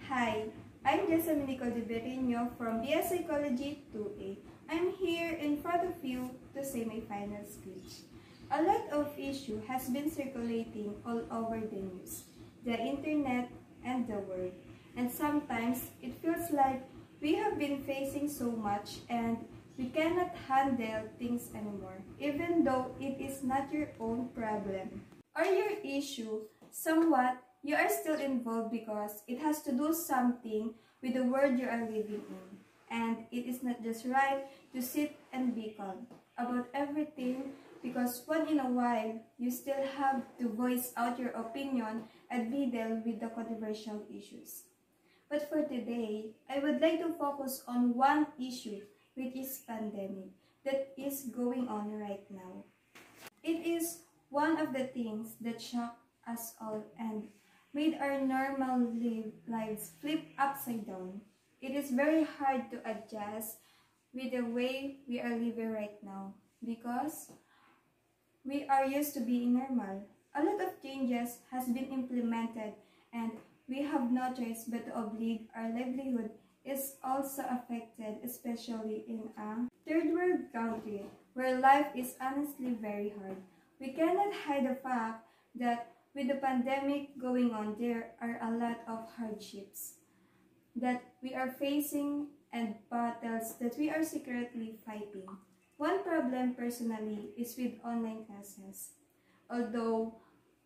Hi, I'm Jessamine Codeberino from BS Psychology 2A. I'm here in front of you to say my final speech. A lot of issue has been circulating all over the news, the internet, and the world. And sometimes it feels like we have been facing so much and we cannot handle things anymore, even though it is not your own problem or your issue. Somewhat, you are still involved because it has to do something with the world you are living in. And it is not just right to sit and be calm about everything, because once in a while, you still have to voice out your opinion and be dealt with the controversial issues. But for today, I would like to focus on one issue, which is pandemic, that is going on right now. It is one of the things that shocked us all and made our normal lives flip upside down. It is very hard to adjust with the way we are living right now because we are used to being normal. A lot of changes has been implemented and we have no choice but to oblige our livelihood is also affected, especially in a third world country where life is honestly very hard. We cannot hide the fact that with the pandemic going on, there are a lot of hardships that we are facing and battles that we are secretly fighting. One problem personally is with online classes. Although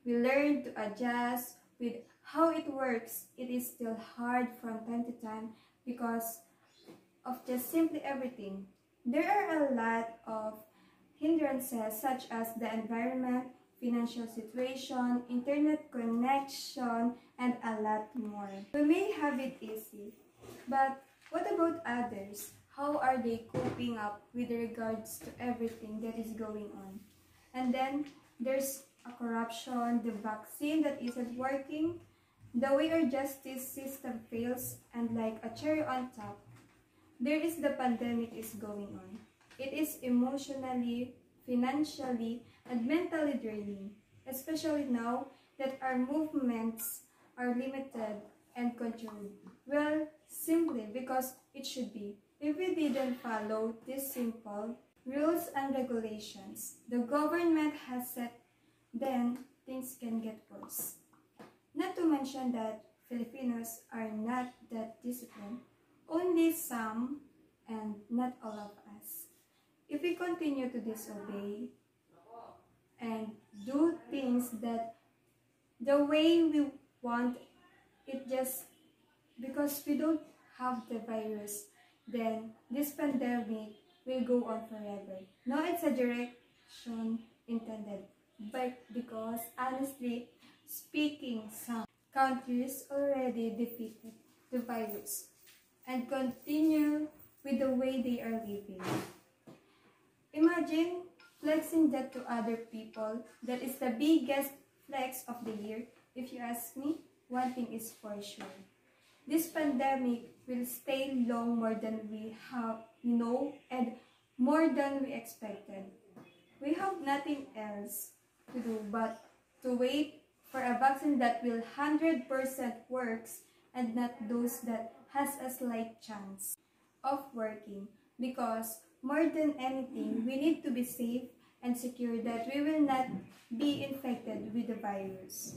we learn to adjust with how it works, it is still hard from time to time because of just simply everything. There are a lot of hindrances such as the environment, financial situation, internet connection, and a lot more. We may have it easy, but what about others? How are they coping up with regards to everything that is going on? And then there's a corruption, the vaccine that isn't working, the way our justice system fails, and like a cherry on top, there is the pandemic is going on. It is emotionally, financially, and mentally draining, especially now that our movements are limited and controlled. Well, simply because it should be. If we didn't follow these simple rules and regulations the government has set, then things can get worse. Not to mention that Filipinos are not that disciplined, only some and not all of us. If we continue to disobey and do things that the way we want it just because we don't have the virus, then this pandemic will go on forever. No exaggeration intended, but because honestly speaking, some countries already defeated the virus and continue with the way they are living. Imagine flexing that to other people. That is the biggest flex of the year. If you ask me, one thing is for sure. This pandemic will stay long more than we have and more than we expected. We have nothing else to do but to wait for a vaccine that will 100% works and not those that has a slight chance of working, because more than anything, we need to be safe and secure that we will not be infected with the virus,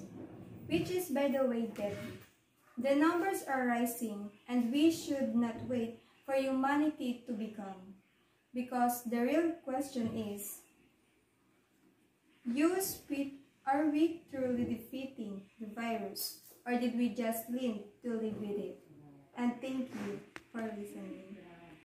which is, by the way, deadly. The numbers are rising and we should not wait for humanity to become, because the real question is, are we truly defeating the virus, or did we just lean to live with it? And thank you for listening.